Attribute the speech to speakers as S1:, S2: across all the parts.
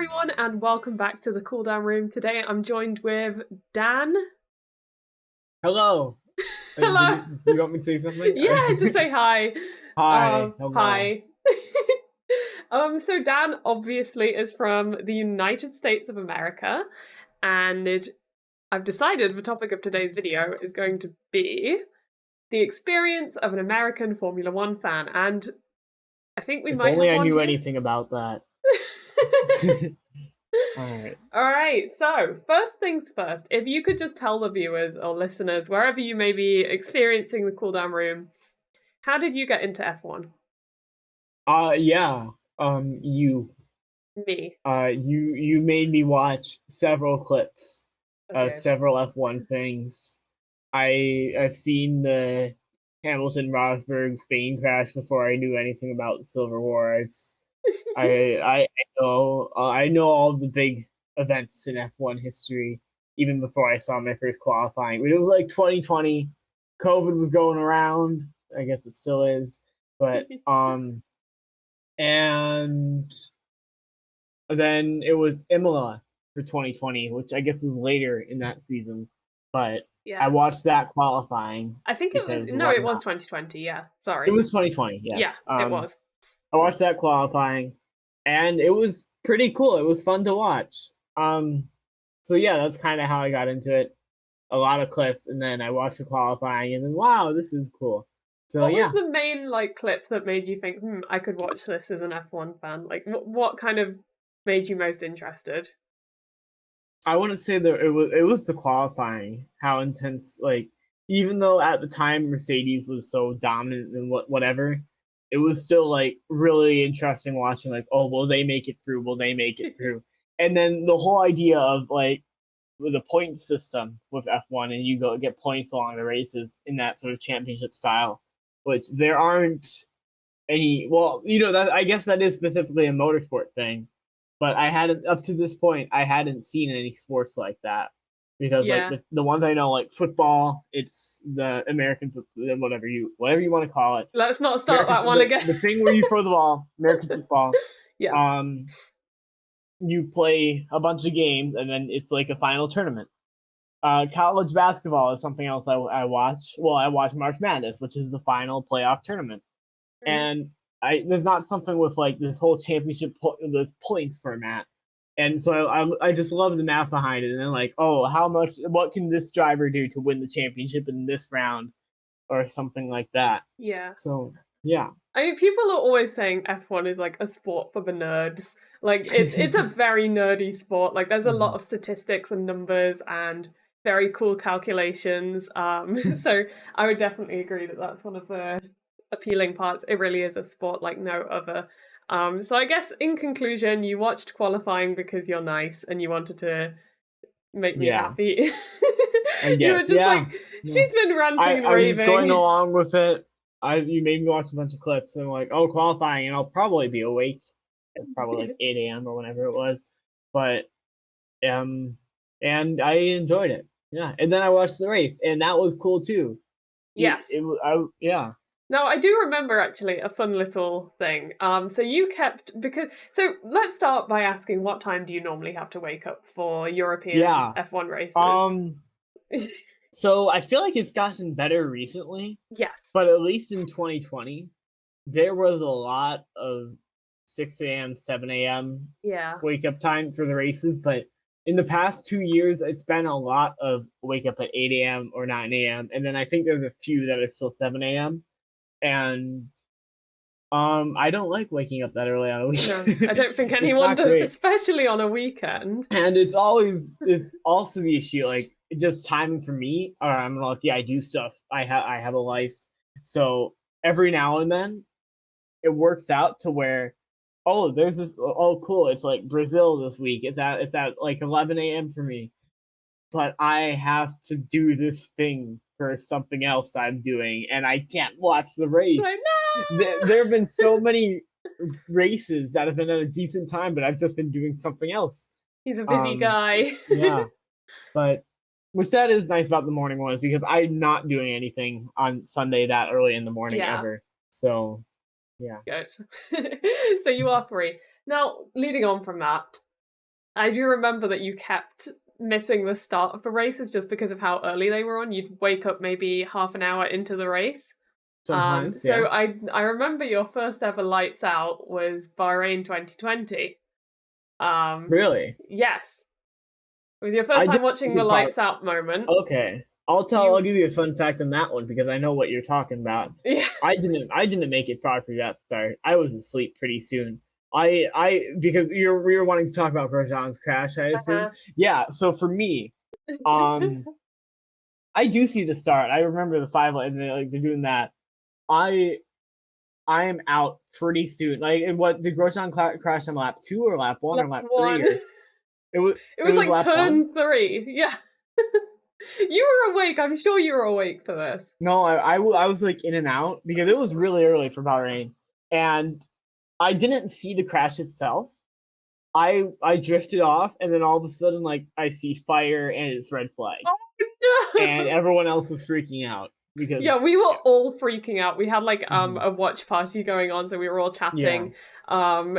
S1: everyone, and welcome back to the Cooldown Room. Today I'm joined with Dan.
S2: Hello.
S1: Hello.
S2: Do you want me to say something?
S1: Yeah, just say hi.
S2: Hi. Hello.
S1: Hi. So Dan obviously is from the United States of America, and I've decided the topic of today's video is going to be the experience of an American Formula One fan, and I think we
S2: If
S1: might
S2: only
S1: have
S2: I
S1: one
S2: knew
S1: here.
S2: anything about that. All right.
S1: All right, so first things first, if you could just tell the viewers or listeners, wherever you may be experiencing the Cooldown Room, how did you get into F1?
S2: Yeah. You
S1: Me.
S2: you made me watch several clips
S1: I
S2: of
S1: did.
S2: several F1 things. I've seen the Hamilton Rosberg Spain crash before I knew anything about the Silver War. I know all of the big events in F1 history even before I saw my first qualifying. But it was like 2020, COVID was going around. I guess it still is, but and then it was Imola for 2020, which I guess was later in that season. But I
S1: Yeah.
S2: watched that qualifying
S1: I think it was,
S2: because
S1: no,
S2: why
S1: it was
S2: not?
S1: 2020, yeah.
S2: It
S1: Sorry.
S2: was 2020,
S1: Yeah,
S2: yes.
S1: it was.
S2: I watched that qualifying, and it was pretty cool. It was fun to watch. So yeah, that's kind of how I got into it. A lot of clips, and then I watched the qualifying, and then wow, this is cool. So
S1: What was
S2: yeah,
S1: the main, clip that made you think, I could watch this as an F1 fan? Like, what kind of made you most interested?
S2: I wouldn't say that it was the qualifying. How intense, like even though at the time Mercedes was so dominant and whatever, it was still like really interesting watching. Like, oh, will they make it through? Will they make it through? And then the whole idea of like with a point system with F1, and you go get points along the races in that sort of championship style, which there aren't any. Well, that I guess that is specifically a motorsport thing, but I hadn't up to this point. I hadn't seen any sports like that because like
S1: Yeah.
S2: the ones I know, like football, it's the American whatever you want to call it,
S1: Let's not start
S2: American
S1: that one again.
S2: the thing where you throw the ball, American football.
S1: Yeah.
S2: Um, you play a bunch of games and then it's like a final tournament. College basketball is something else I watch. Well, I watch March Madness, which is the final playoff tournament,
S1: Mhm.
S2: and there's not something with like this whole championship this points format, and so I just love the math behind it. And then like, oh, what can this driver do to win the championship in this round, or something like that.
S1: Yeah.
S2: So yeah,
S1: I mean, people are always saying F1 is like a sport for the nerds. Like it's a very nerdy sport. Like there's a lot
S2: Mhm.
S1: of statistics and numbers and very cool calculations. So I would definitely agree that that's one of the appealing parts. It really is a sport like no other. So I guess in conclusion, you watched qualifying because you're nice and you wanted to make me
S2: Yeah,
S1: happy.
S2: I
S1: You were
S2: guess.
S1: just
S2: Yeah,
S1: like,
S2: yeah.
S1: she's been ranting and
S2: I was just going
S1: raving.
S2: along with it. You made me watch a bunch of clips and I'm like, oh, qualifying, and I'll probably be awake at probably like 8 a.m. or whenever it was. But um, and I enjoyed it. Yeah, and then I watched the race, and that was cool too.
S1: Yes.
S2: Yeah.
S1: Now, I do remember actually a fun little thing. So you kept so let's start by asking what time do you normally have to wake up for European
S2: Yeah.
S1: F1 races?
S2: Um. So I feel like it's gotten better recently,
S1: Yes.
S2: but at least in 2020, there was a lot of 6 a.m., 7 a.m.
S1: Yeah.
S2: wake up time for the races. But in the past 2 years, it's been a lot of wake up at 8 a.m. or 9 a.m. And then I think there's a few that are still 7 a.m. And I don't like waking up that early on a
S1: No, I
S2: weekend.
S1: don't think
S2: It's
S1: anyone
S2: not
S1: does,
S2: great.
S1: especially on a weekend.
S2: And it's also the issue, like just timing for me, or I'm like, yeah, I do stuff. I have a life. So every now and then it works out to where, oh, there's this, oh, cool, it's like Brazil this week. It's at like 11 a.m. for me, but I have to do this thing for something else I'm doing, and I can't watch the race.
S1: Like,
S2: There have been
S1: no!
S2: so many races that have been at a decent time, but I've just been doing something else.
S1: He's a busy
S2: Um,
S1: guy.
S2: yeah, but which that is nice about the morning ones because I'm not doing anything on Sunday that early in the morning
S1: Yeah,
S2: ever. So yeah.
S1: good. So you are free. Now, leading on from that, I do remember that you kept missing the start of the races just because of how early they were on. You'd wake up maybe half an hour into the race.
S2: Sometimes, yeah.
S1: So I remember your first ever lights out was Bahrain 2020.
S2: Really?
S1: Yes. It was your first
S2: I
S1: time
S2: didn't
S1: watching
S2: make
S1: the
S2: it far.
S1: lights out moment.
S2: Okay. I'll
S1: You
S2: give you a fun fact on that one because I know what you're talking about.
S1: yeah.
S2: I didn't make it far for that start. I was asleep pretty soon. Because we were wanting to talk about Grosjean's crash, I assume.
S1: Uh-huh.
S2: Yeah, so for me, um I do see the start. I remember the five and they're doing that. I I am out pretty soon. Like, and what did Grosjean crash on lap 2 or lap 1
S1: Lap
S2: or lap 3
S1: one.
S2: or it was
S1: It
S2: it
S1: was
S2: was
S1: like
S2: lap 1?
S1: turn 3. Yeah. You were awake. I'm sure you were awake for this.
S2: No, I was like in and out because it was really early for Bahrain, and I didn't see the crash itself. I drifted off, and then all of a sudden, like I see fire and it's red flags, and
S1: Oh, no.
S2: everyone else was freaking out
S1: Yeah,
S2: because
S1: we were all freaking out. We had like
S2: mhm,
S1: a watch party going on, so we were all
S2: yeah,
S1: chatting. Um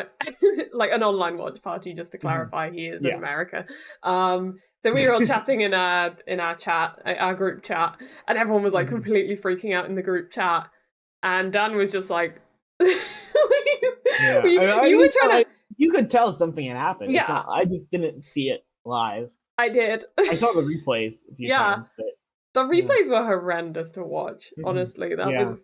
S1: like an online watch party, just to
S2: mhm,
S1: clarify, he is in
S2: yeah,
S1: America. So we were all chatting in our chat, our group chat, and everyone was like
S2: mhm,
S1: completely freaking out in the group chat. And Dan was just like you
S2: yeah.
S1: you were trying to
S2: You could tell something had happened. It's
S1: yeah,
S2: not. I just didn't see it live.
S1: I did.
S2: I saw the replays a few
S1: Yeah.
S2: times, but
S1: The
S2: yeah,
S1: replays were horrendous to watch,
S2: mhm,
S1: honestly. That
S2: yeah.
S1: was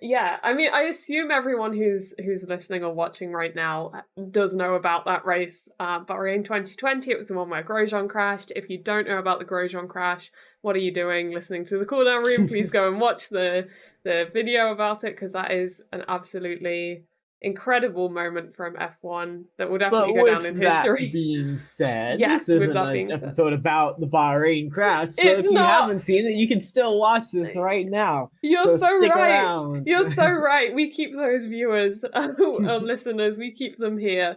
S1: yeah, I mean, I assume everyone who's listening or watching right now does know about that race. Bahrain 2020, it was the one where Grosjean crashed. If you don't know about the Grosjean crash, what are you doing listening to the Cooldown Room? Please go and watch the video about it because that is an absolutely incredible moment from F1 that will definitely
S2: But
S1: go down
S2: with
S1: in
S2: that
S1: history.
S2: being said, this
S1: Yes, with
S2: isn't
S1: that
S2: an
S1: being said.
S2: episode about the Bahrain crash. So
S1: It's
S2: if you
S1: not
S2: haven't seen it, you can still watch this right now.
S1: You're
S2: So
S1: so
S2: stick
S1: right.
S2: around.
S1: You're so right. We keep those viewers or listeners, we keep them here.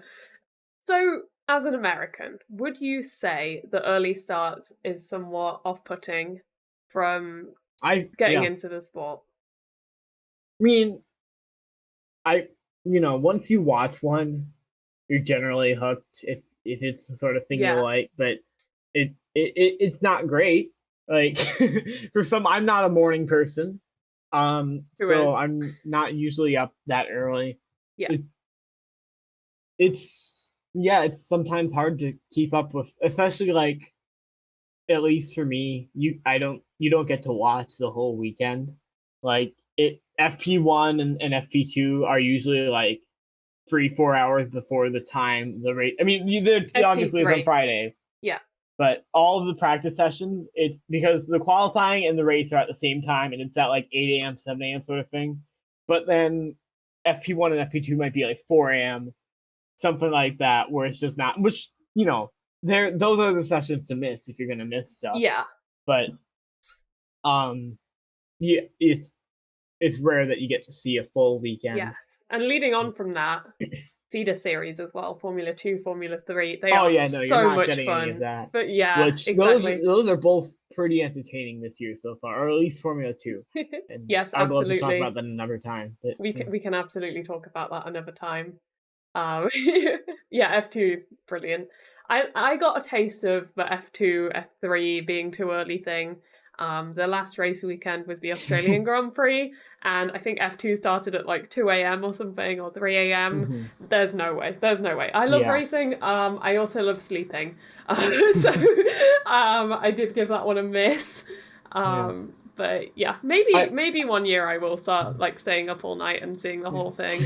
S1: So, as an American, would you say the early starts is somewhat off-putting from getting
S2: Yeah.
S1: into the sport?
S2: I mean, I once you watch one, you're generally hooked if it's the sort of thing you
S1: Yeah,
S2: like. But it's not great. Like for some, I'm not a morning person.
S1: who
S2: So
S1: is?
S2: I'm not usually up that early.
S1: Yeah,
S2: It, it's yeah, it's sometimes hard to keep up with, especially like at least for me, you don't get to watch the whole weekend. Like it FP1 and FP2 are usually like 3-4 hours before the time the race. I mean, obviously it's on
S1: FP3.
S2: Friday,
S1: Yeah.
S2: but all of the practice sessions, it's because the qualifying and the race are at the same time, and it's at like 8 a.m., 7 a.m. sort of thing. But then FP1 and FP2 might be like 4 a.m., something like that, where it's just not, which, those are the sessions to miss if you're going to miss stuff.
S1: Yeah.
S2: But, yeah, it's rare that you get to see a full weekend.
S1: Yes. And leading on from that, feeder series as well, Formula 2, Formula 3. They
S2: Oh
S1: are
S2: yeah, no, you're
S1: so
S2: not
S1: much
S2: getting any of
S1: fun.
S2: that.
S1: But yeah,
S2: Which
S1: exactly.
S2: those are both pretty entertaining this year so far, or at least Formula 2. And
S1: Yes,
S2: I'd love to talk
S1: absolutely.
S2: about that another time. But
S1: We
S2: yeah.
S1: can absolutely talk about that another time. Yeah, F2, brilliant. I got a taste of the F2, F3 being too early thing. The last race weekend was the Australian Grand Prix, and I think F2 started at like 2 a.m. or something, or 3 a.m.
S2: Mhm.
S1: There's no way. There's no way. I love
S2: Yeah.
S1: racing. I also love sleeping. So I did give that one a miss.
S2: Yeah.
S1: But yeah,
S2: I
S1: maybe one year I will start like staying up all night and seeing the
S2: yeah.
S1: whole thing.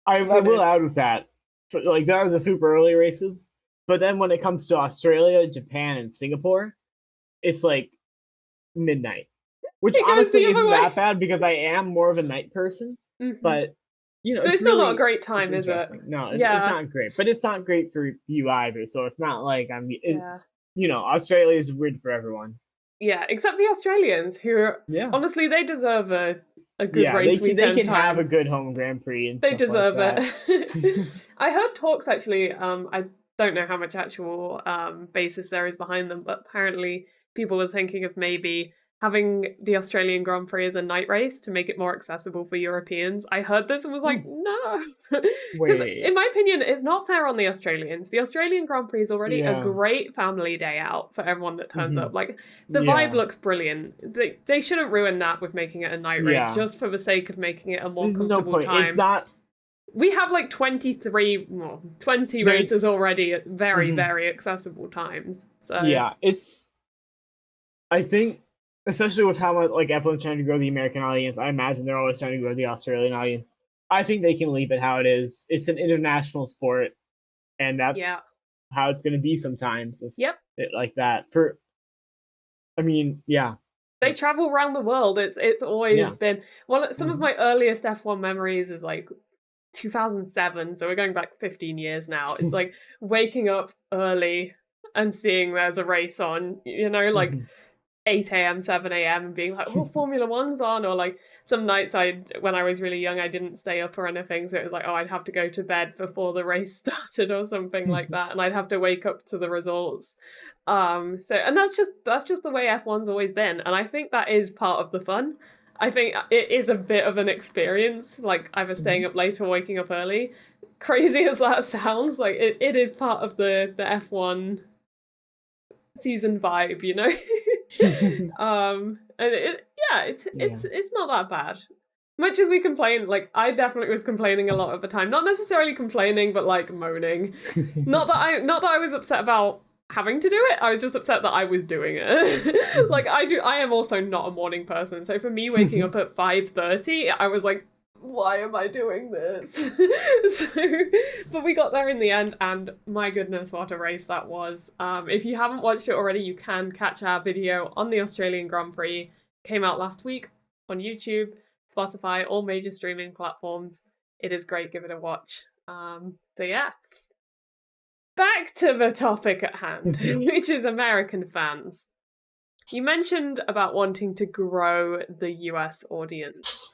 S2: I
S1: Who
S2: will
S1: knows?
S2: add with that. Like there are the super early races, but then when it comes to Australia, Japan, and Singapore, it's like midnight. Which
S1: It goes the
S2: honestly
S1: other
S2: isn't
S1: way.
S2: that bad because I am more of a night person.
S1: Hmm.
S2: But
S1: But it's still not a great
S2: it's
S1: time, is it?
S2: interesting. No, it's
S1: Yeah,
S2: not great, but it's not great for you either. So it's not like
S1: yeah,
S2: Australia is weird for everyone.
S1: yeah. Except the Australians, who
S2: Yeah,
S1: honestly they deserve a good
S2: yeah,
S1: race
S2: they
S1: weekend
S2: can have a
S1: time.
S2: good home Grand Prix and
S1: They
S2: stuff like
S1: deserve
S2: that.
S1: it. I heard talks actually. I don't know how much actual basis there is behind them, but apparently people were thinking of maybe having the Australian Grand Prix as a night race to make it more accessible for Europeans. I heard this and was like, no. Because in
S2: Wait.
S1: my opinion, it's not fair on the Australians. The Australian Grand Prix is already a
S2: Yeah.
S1: great family day out for everyone that turns up. Like, the vibe
S2: Yeah.
S1: looks brilliant. They shouldn't ruin that with making it a night race
S2: Yeah.
S1: just for the sake of making it a more
S2: There's no
S1: comfortable
S2: point. It's
S1: time.
S2: not.
S1: We have like 20 races already at very, very accessible times. So
S2: yeah, it's. I think, especially with how much like F1's trying to grow the American audience, I imagine they're always trying to grow the Australian audience. I think they can leave it how it is. It's an international sport, and that's how it's going to be sometimes. With it like that. I mean, yeah.
S1: They travel around the world. It's always been some of my earliest F1 memories is like 2007, so we're going back 15 years now. It's like waking up early and seeing there's a race on, like 8 a.m., 7 a.m. and being like, oh, Formula One's on. Or like some nights when I was really young, I didn't stay up or anything. So it was like, oh, I'd have to go to bed before the race started or something like that. And I'd have to wake up to the results. And that's just the way F1's always been. And I think that is part of the fun. I think it is a bit of an experience, like either staying up late or waking up early. Crazy as that sounds, like it is part of the F1 season vibe, and it's not that bad. Much as we complain, like I definitely was complaining a lot of the time. Not necessarily complaining, but like moaning. Not that I was upset about having to do it. I was just upset that I was doing it. Like I am also not a morning person. So for me waking up at 5:30, I was like, why am I doing this? But we got there in the end, and my goodness, what a race that was. If you haven't watched it already, you can catch our video on the Australian Grand Prix. Came out last week on YouTube, Spotify, all major streaming platforms. It is great, give it a watch. So yeah. Back to the topic at hand, which is American fans. You mentioned about wanting to grow the US audience.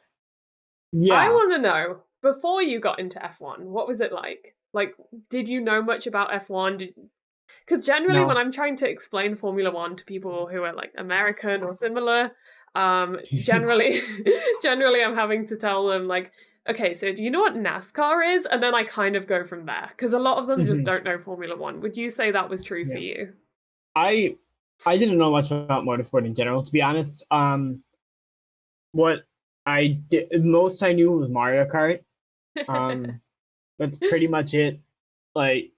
S1: Yeah. I want to know, before you got into F1, what was it like? Like, did you know much about F1? Because generally when I'm trying to explain Formula One to people who are like American or similar, generally I'm having to tell them like, okay, so do you know what NASCAR is? And then I kind of go from there, because a lot of them just don't know Formula One. Would you say that was true for you?
S2: I didn't know much about motorsport in general, to be honest. What I did most I knew was Mario Kart. That's pretty much it. Like,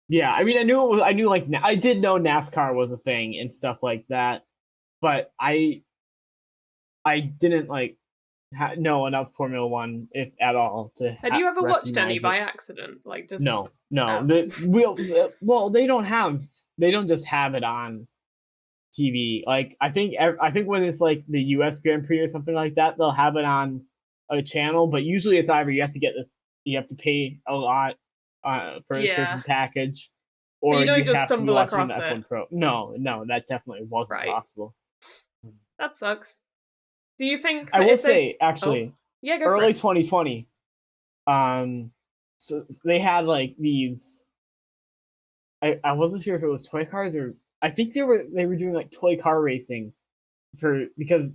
S2: yeah, I mean, I did know NASCAR was a thing and stuff like that, but I didn't like know enough Formula One, if at all, to.
S1: Had you ever watched any by accident? Like just
S2: no. Well, they don't just have it on TV. Like I think when it's like the U.S. Grand Prix or something like that, they'll have it on a channel. But usually it's either you have to pay a lot for a certain package, or
S1: so you don't
S2: you
S1: just
S2: have
S1: stumble
S2: to be watching
S1: across
S2: the F1
S1: it.
S2: Pro. No, that definitely wasn't possible.
S1: That sucks. Do you think?
S2: I will say actually,
S1: go
S2: early
S1: for it.
S2: 2020, so they had like these. I wasn't sure if it was toy cars or I think they were doing like toy car racing because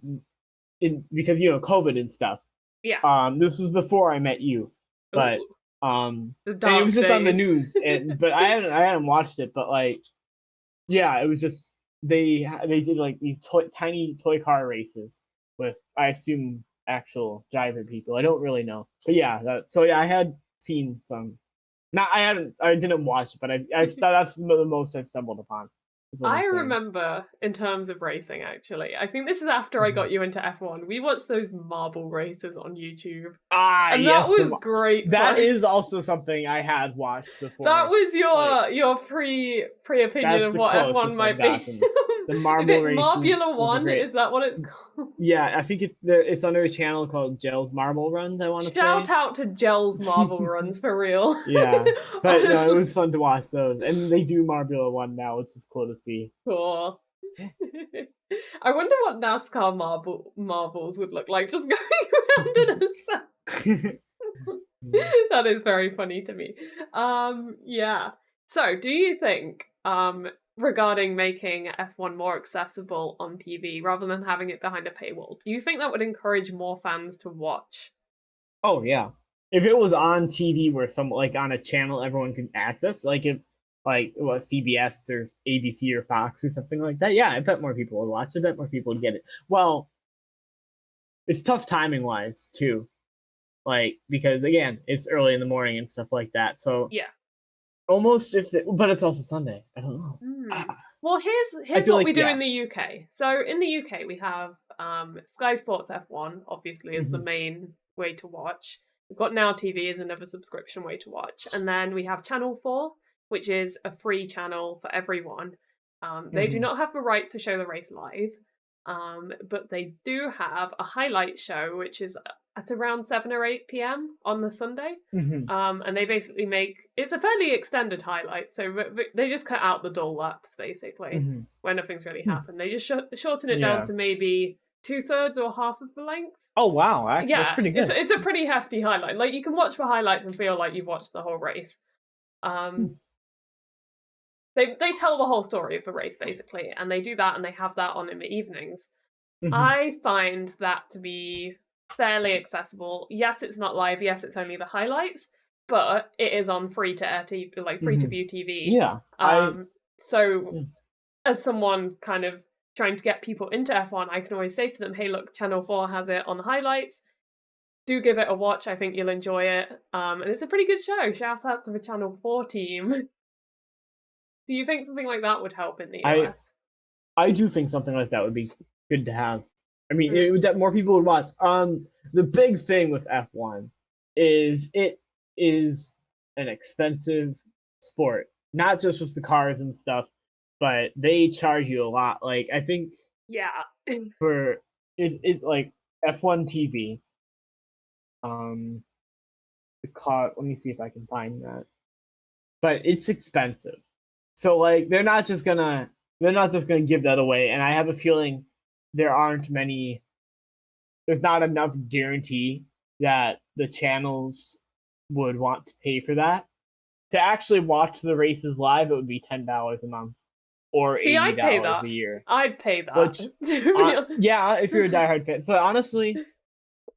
S2: COVID and stuff.
S1: Yeah.
S2: This was before I met you, but and it was just
S1: days.
S2: on the news, but I hadn't watched it, but like, yeah, it was just they did like these tiny toy car races with, I assume, actual driver people. I don't really know, but yeah, I had seen some. I didn't watch it, but I that's the most I've stumbled upon.
S1: I remember, in terms of racing, actually, I think this is after I got you into F1. We watched those marble races on YouTube. And
S2: yes,
S1: that was great.
S2: That is also something I had watched before.
S1: That was your pre-opinion of what F1 might be.
S2: The marble races.
S1: Marbula One? Is that what it's called?
S2: Yeah, I think it's under a channel called Gel's Marble Runs, I want to say.
S1: Shout out to Gel's Marble Runs, for real.
S2: Yeah, but no, it was fun to watch those. And they do Marbula One now, which is cool to see.
S1: Cool. I wonder what NASCAR marbles would look like, just going around in a circle. That is very funny to me. Yeah. So, do you think regarding making F1 more accessible on TV rather than having it behind a paywall. Do you think that would encourage more fans to watch?
S2: Oh yeah. If it was on TV where some like on a channel everyone could access, like if like it was CBS or ABC or Fox or something like that, yeah, I bet more people would watch. I bet more people would get it. Well, it's tough timing wise too, like because again, it's early in the morning and stuff like that. So
S1: Yeah.
S2: almost but it's also Sunday. I don't know.
S1: Mm. Well,
S2: I
S1: here's
S2: feel
S1: what
S2: like
S1: we do
S2: yeah.
S1: in the UK. So in the UK, we have Sky Sports F1, obviously, is the
S2: Mhm.
S1: main way to watch. We've got Now TV as another subscription way to watch, and then we have Channel 4, which is a free channel for everyone. They do
S2: Mhm.
S1: not have the rights to show the race live, but they do have a highlight show, which is at around 7 or 8 p.m. on the Sunday.
S2: Mhm.
S1: And they basically make it's a fairly extended highlight, so they just cut out the dull laps basically
S2: Mhm.
S1: when nothing's really
S2: Hmm.
S1: happened. They just shorten it down
S2: Yeah.
S1: to maybe 2/3 or half of the length.
S2: Oh wow, that's
S1: Yeah,
S2: pretty good.
S1: it's a pretty hefty highlight. Like you can watch the highlights and feel like you've watched the whole race.
S2: Hmm.
S1: Um, they tell the whole story of the race basically, and they do that and they have that on in the evenings.
S2: Mhm.
S1: I find that to be fairly accessible. Yes, it's not live. Yes, it's only the highlights, but it is on free to air TV, like free to
S2: Mhm.
S1: view TV.
S2: Yeah. I
S1: So
S2: yeah.
S1: as someone kind of trying to get people into F1, I can always say to them, "Hey, look, Channel 4 has it on highlights. Do give it a watch. I think you'll enjoy it." And it's a pretty good show. Shout out to the Channel 4 team. Do you think something like that would help in the
S2: I
S1: US?
S2: I do think something like that would be good to have. I mean, it
S1: Mm.
S2: would that more people would watch. The big thing with F1 is it is an expensive sport, not just with the cars and stuff, but they charge you a lot. Like I think
S1: Yeah.
S2: for it like F1 TV, um, the cost. Let me see if I can find that. But it's expensive. So like they're not just gonna give that away. And I have a feeling there aren't many there's not enough guarantee that the channels would want to pay for that. To actually watch the races live, it would be $10 a month or
S1: See,
S2: eighty
S1: I'd pay
S2: dollars
S1: that.
S2: a year.
S1: I'd pay that.
S2: Which
S1: To be
S2: yeah, if you're a
S1: honest.
S2: diehard fan. So honestly,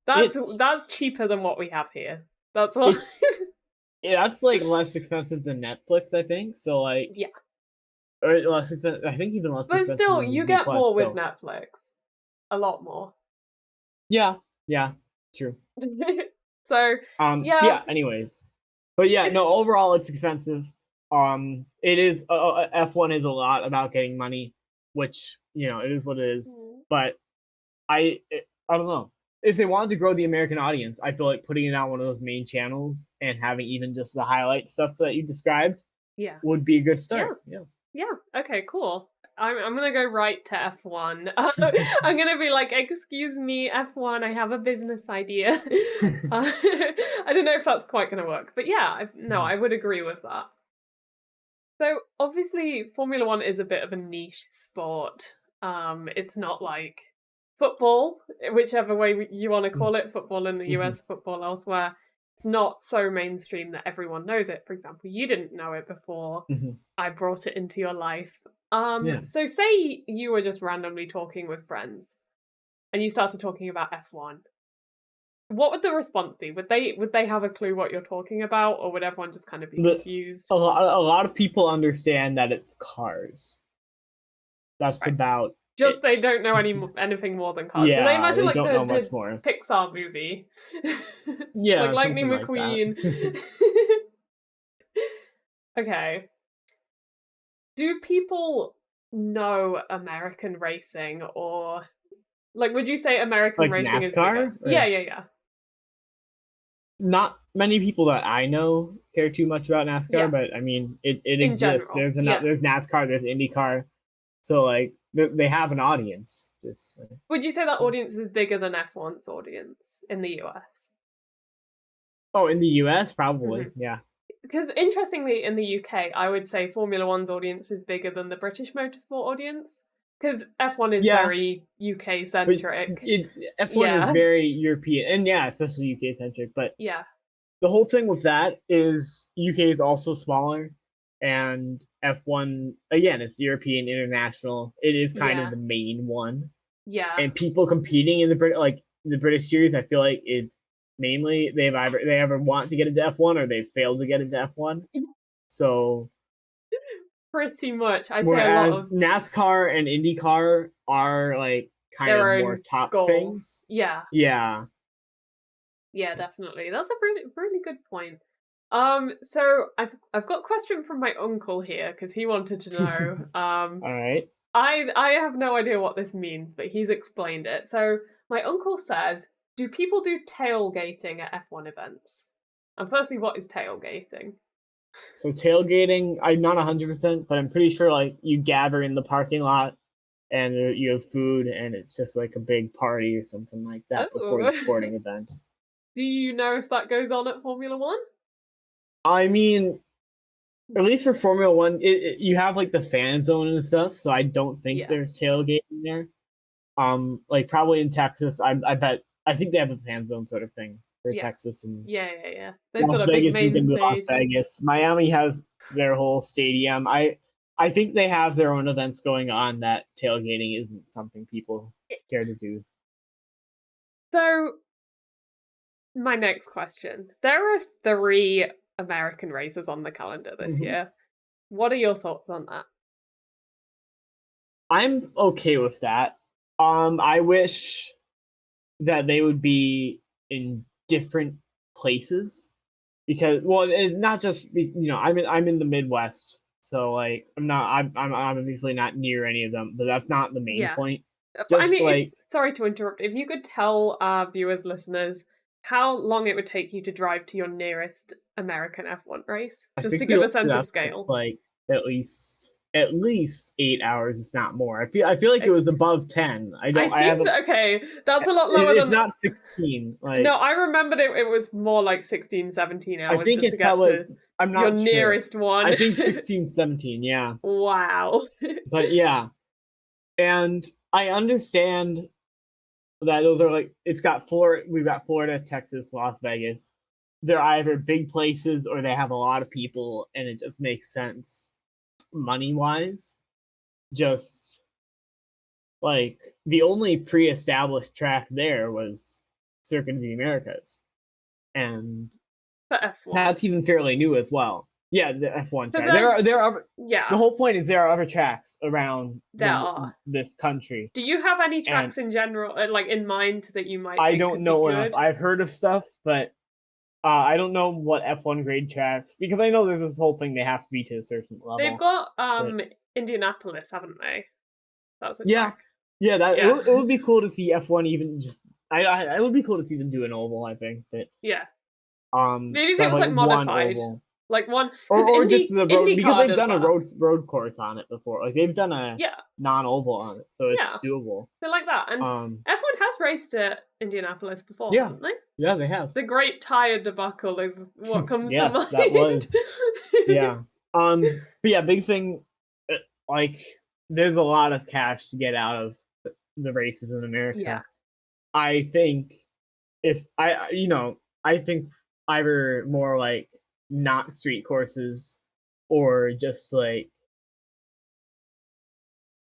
S1: That's
S2: it's
S1: that's cheaper than what we have here. That's all.
S2: it's that's like less expensive than Netflix, I think. So like
S1: Yeah.
S2: or less expensive. I think even less
S1: But
S2: expensive
S1: still,
S2: than
S1: you
S2: Disney
S1: get
S2: Plus.
S1: more with
S2: So
S1: Netflix. A lot more.
S2: yeah, yeah, true.
S1: So, yeah.
S2: Yeah. Anyways, but yeah,
S1: It,
S2: no. Overall, it's expensive. It is F1 is a lot about getting money, which it is what it is.
S1: mm,
S2: But I don't know if they wanted to grow the American audience. I feel like putting it on one of those main channels and having even just the highlight stuff that you described
S1: yeah.
S2: would be a good
S1: Yeah.
S2: start. Yeah.
S1: Yeah. Okay, cool. I'm gonna go right to F1. I'm gonna be like, excuse me, F1, I have a business idea. I don't know if that's quite gonna work, but yeah, no, I would agree with that. So obviously, Formula One is a bit of a niche sport. It's not like football, whichever way you want to call it, football in the
S2: Mhm.
S1: US, football elsewhere. It's not so mainstream that everyone knows it. For example, you didn't know it before
S2: Mhm.
S1: I brought it into your life.
S2: Yeah.
S1: So say you were just randomly talking with friends and you started talking about F1. What would the response be? Would they have a clue what you're talking about, or would everyone just kind of be
S2: The
S1: confused?
S2: a lot of people understand that it's cars. That's
S1: Right.
S2: about
S1: Just they
S2: it.
S1: don't know anything more than cars. Do they
S2: Yeah,
S1: imagine
S2: they
S1: like
S2: don't know much
S1: the
S2: more.
S1: Pixar movie, like
S2: Yeah,
S1: Lightning
S2: something like that.
S1: McQueen? Okay. Do people know American racing, or like would you say American
S2: Like
S1: racing is bigger?
S2: NASCAR?
S1: Yeah,
S2: Or
S1: yeah, yeah,
S2: not many people that I know care too much about NASCAR,
S1: yeah.
S2: but I mean it
S1: In
S2: exists.
S1: general, yeah.
S2: There's NASCAR, there's IndyCar. So like they have an audience. Just
S1: Would you say that audience is bigger than F1's audience in the US?
S2: oh, in the US probably. Yeah.
S1: Because interestingly, in the UK, I would say Formula One's audience is bigger than the British motorsport audience. Because F1 is
S2: Yeah,
S1: very UK
S2: but
S1: centric.
S2: F1 is
S1: Yeah,
S2: very European and yeah, especially UK centric, but
S1: yeah,
S2: the whole thing with that is UK is also smaller, and F1 again, it's European International. It is kind of
S1: Yeah.
S2: the main one,
S1: Yeah.
S2: and people competing in the British series, I feel like it's mainly they ever want to get into F1 or they failed to get into F1. So
S1: Pretty much. I say a lot
S2: whereas
S1: of
S2: NASCAR and IndyCar are like kind of
S1: their
S2: more
S1: own
S2: top
S1: goals.
S2: things.
S1: Yeah.
S2: Yeah.
S1: Yeah, definitely. That's a really good point. So I've got a question from my uncle here because he wanted to know.
S2: All right.
S1: I have no idea what this means, but he's explained it. So my uncle says, "Do people do tailgating at F1 events?" And firstly, what is tailgating?
S2: So tailgating, I'm not 100%, but I'm pretty sure like you gather in the parking lot and you have food and it's just like a big party or something like that before the
S1: Oh,
S2: sporting event.
S1: do you know if that goes on at Formula One?
S2: I mean, at least for Formula One, you have like the fan zone and stuff, so I don't think
S1: Yeah,
S2: there's tailgating there. Like probably in Texas, I think they have a fan zone sort of thing for
S1: yeah,
S2: Texas, and
S1: yeah. They've got
S2: Las
S1: a big
S2: Vegas is
S1: main
S2: gonna be Las
S1: stage.
S2: Vegas. Miami has their whole stadium. I think they have their own events going on that tailgating isn't something people care to do.
S1: So my next question: there are 3 American races on the calendar this
S2: Mhm.
S1: year. What are your thoughts on that?
S2: I'm okay with that. I wish that they would be in different places because, well, it's not just I'm in the Midwest, so like I'm obviously not near any of them, but that's not the main
S1: Yeah.
S2: point.
S1: But I
S2: Just
S1: mean, if
S2: like
S1: sorry to interrupt, if you could tell our viewers, listeners, how long it would take you to drive to your nearest American F1 race,
S2: I
S1: just to
S2: think we
S1: give a
S2: looked it
S1: sense of
S2: up. It's
S1: scale.
S2: like at least 8 hours, if not more. I feel like it was
S1: It's,
S2: above 10. I
S1: I
S2: don't. I
S1: see.
S2: haven't.
S1: Okay, that's a lot lower
S2: It's
S1: than.
S2: not 16.
S1: No,
S2: Like
S1: I remembered it was more like 16, 17
S2: I
S1: hours
S2: think
S1: just to
S2: it's
S1: get
S2: probably.
S1: to
S2: I'm
S1: your
S2: not sure.
S1: nearest one.
S2: I think 16, 17. Yeah,
S1: Wow.
S2: but yeah, and I understand that those are like it's got Florida. We've got Florida, Texas, Las Vegas. They're either big places or they have a lot of people, and it just makes sense money wise. Just like the only pre-established track there was Circuit of the Americas, and
S1: For F1.
S2: that's even fairly new as well. Yeah, the F1
S1: Because
S2: track. There are the
S1: yeah,
S2: whole point is there are other tracks around
S1: there are.
S2: this country,
S1: Do you have any
S2: and
S1: tracks in general, like in mind, that you might
S2: I
S1: think
S2: don't
S1: could be
S2: know enough.
S1: good?
S2: I've heard of stuff, but I don't know what F1 grade tracks because I know there's this whole thing they have to be to a certain
S1: They've
S2: level.
S1: got
S2: But
S1: Indianapolis, haven't they? That's a
S2: yeah,
S1: track.
S2: yeah, that
S1: Yeah.
S2: it would be cool to see F1 even just. It would be cool to see them do an oval. I think, but
S1: Yeah. Maybe if
S2: so I
S1: it
S2: have
S1: was
S2: like
S1: like
S2: one
S1: modified.
S2: oval,
S1: Like one,
S2: or
S1: because
S2: just the road because
S1: IndyCar
S2: they've
S1: does
S2: done a
S1: that.
S2: road course on it before. Like they've done a
S1: Yeah.
S2: non-oval on it, so it's
S1: Yeah.
S2: doable.
S1: So like that. And F1 has raced at Indianapolis before,
S2: Yeah,
S1: haven't they?
S2: yeah, they have.
S1: The Great Tire Debacle is what comes to
S2: Yes,
S1: mind.
S2: that was yeah. But yeah, big thing, like there's a lot of cash to get out of the races in
S1: Yeah.
S2: America. I think if I think either more like not street courses or just like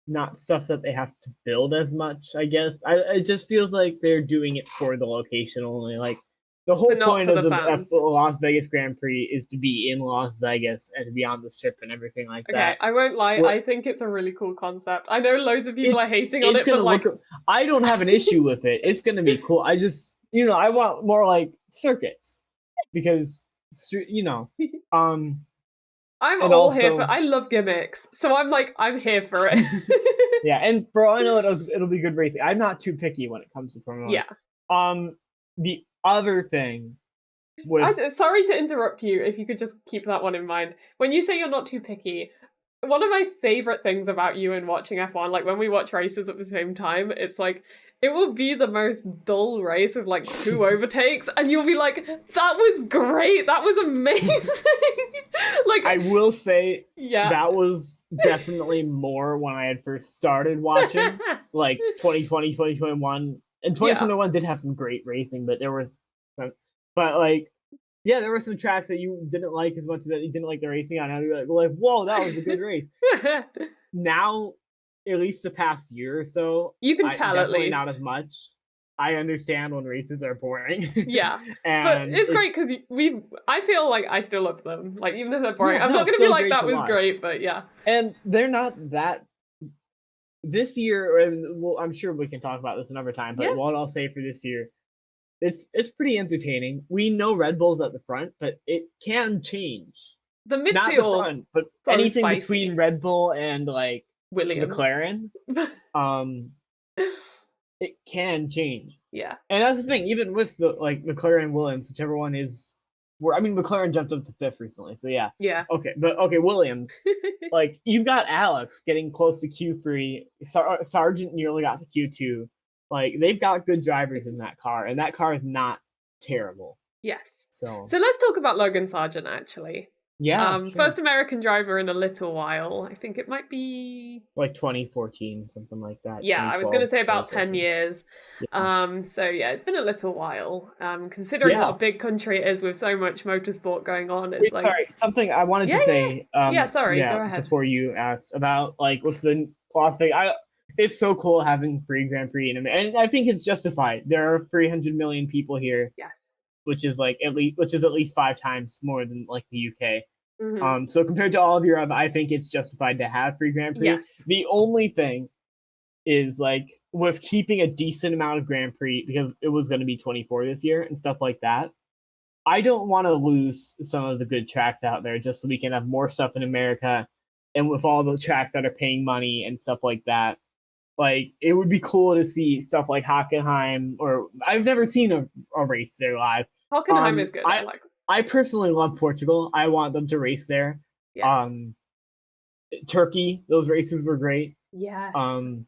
S2: not stuff that they have to build as much, I guess. It just feels like they're doing it for the location only. Like the
S1: But
S2: whole
S1: not
S2: point
S1: for
S2: of
S1: the
S2: the
S1: fans.
S2: Las Vegas Grand Prix is to be in Las Vegas and to be on the strip and everything like
S1: Okay,
S2: that.
S1: I won't lie,
S2: What
S1: I think it's a really cool concept. I know loads of people are
S2: it's
S1: hating on
S2: it's
S1: it, but
S2: gonna look.
S1: like,
S2: I don't have an issue with it. It's gonna be cool. I just I want more like circuits because um
S1: I'm
S2: and
S1: all here for
S2: also
S1: I love gimmicks. So I'm like, I'm here for it.
S2: yeah, and for all I know, it'll be good racing. I'm not too picky when it comes to Formula
S1: Yeah.
S2: One. The other thing with
S1: Sorry to interrupt you, if you could just keep that one in mind. When you say you're not too picky, one of my favorite things about you and watching F1, like when we watch races at the same time, it's like it will be the most dull race of like who overtakes, and you'll be like, "That was great, that was amazing." Like,
S2: I will say
S1: yeah,
S2: that was definitely more when I had first started watching, like 2020, 2021. And
S1: yeah,
S2: 2021 did have some great racing, but there was some, but like yeah, there were some tracks that you didn't like as much that you didn't like the racing on. And you're like, whoa, that was a good race. Now, at least the past year or so,
S1: You can
S2: I
S1: tell at
S2: definitely not
S1: least.
S2: as much. I understand when races are boring.
S1: Yeah. But
S2: And
S1: it's great because I feel like I still love them. Like, even if they're boring,
S2: yeah,
S1: I'm
S2: no,
S1: not
S2: it's
S1: going to be
S2: still
S1: like,
S2: great
S1: that
S2: to
S1: was
S2: watch.
S1: great, but yeah.
S2: And they're not that this year, and well, I'm sure we can talk about this another time, but
S1: Yeah.
S2: what I'll say for this year, it's pretty entertaining. We know Red Bull's at the front, but it can change.
S1: The
S2: Not the
S1: midfield,
S2: front, but
S1: so
S2: anything
S1: spicy.
S2: between Red Bull and like
S1: Williams.
S2: McLaren, it can change.
S1: Yeah.
S2: And that's the thing, even with the like McLaren and Williams, whichever one is I mean McLaren jumped up to 5th recently, so yeah.
S1: Yeah.
S2: Okay, but Williams, like you've got Alex getting close to Q3, Sargent nearly got to Q2. Like they've got good drivers in that car, and that car is not terrible.
S1: Yes.
S2: So
S1: let's talk about Logan Sargent, actually.
S2: yeah, sure.
S1: First American driver in a little while. I think it might be
S2: like 2014, something like that.
S1: Yeah, I was going to say about 10
S2: 2014.
S1: years.
S2: Yeah.
S1: So yeah, it's been a little while. Considering what a big country it is with so much motorsport going on, it's
S2: Wait,
S1: like
S2: sorry, something I wanted to say.
S1: Sorry, go ahead.
S2: Before you asked about like what's the Las Vegas. It's so cool having free Grand Prix and I think it's justified. There are 300 million people here.
S1: Yes.
S2: Which is at least 5 times more than like the UK.
S1: Mm-hmm.
S2: So compared to all of Europe, I think it's justified to have free Grand Prix.
S1: Yes.
S2: The only thing is like with keeping a decent amount of Grand Prix, because it was going to be 24 this year and stuff like that. I don't want to lose some of the good tracks out there just so we can have more stuff in America, and with all the tracks that are paying money and stuff like that. Like it would be cool to see stuff like Hockenheim, or I've never seen a race there live.
S1: Hockenheim is good. I like.
S2: I personally love Portugal. I want them to race there.
S1: Yeah.
S2: Turkey, those races were great.
S1: Yes.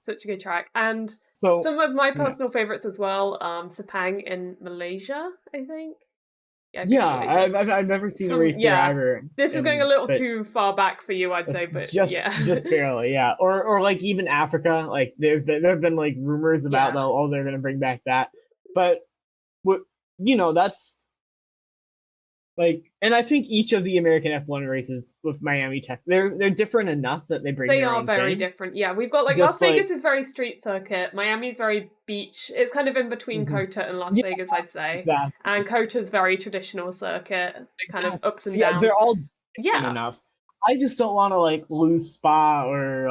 S1: Such a good track. And
S2: so
S1: some of my personal favorites as well, Sepang in Malaysia, I think.
S2: Yeah, I've never seen a race there either.
S1: This is going a little too far back for you, I'd say, but
S2: just barely, yeah. Or like even Africa, like there have been like rumors about they're gonna bring back that, but that's like, and I think each of the American F1 races with Miami Tech, they're different enough that they bring. They
S1: are very different. Yeah, we've got like Las Vegas is very street circuit. Miami's very beach. It's kind of in between COTA and Las Vegas, I'd say.
S2: Exactly.
S1: And COTA's very traditional circuit, kind of ups and downs.
S2: They're all different enough. I just don't want to like lose Spa or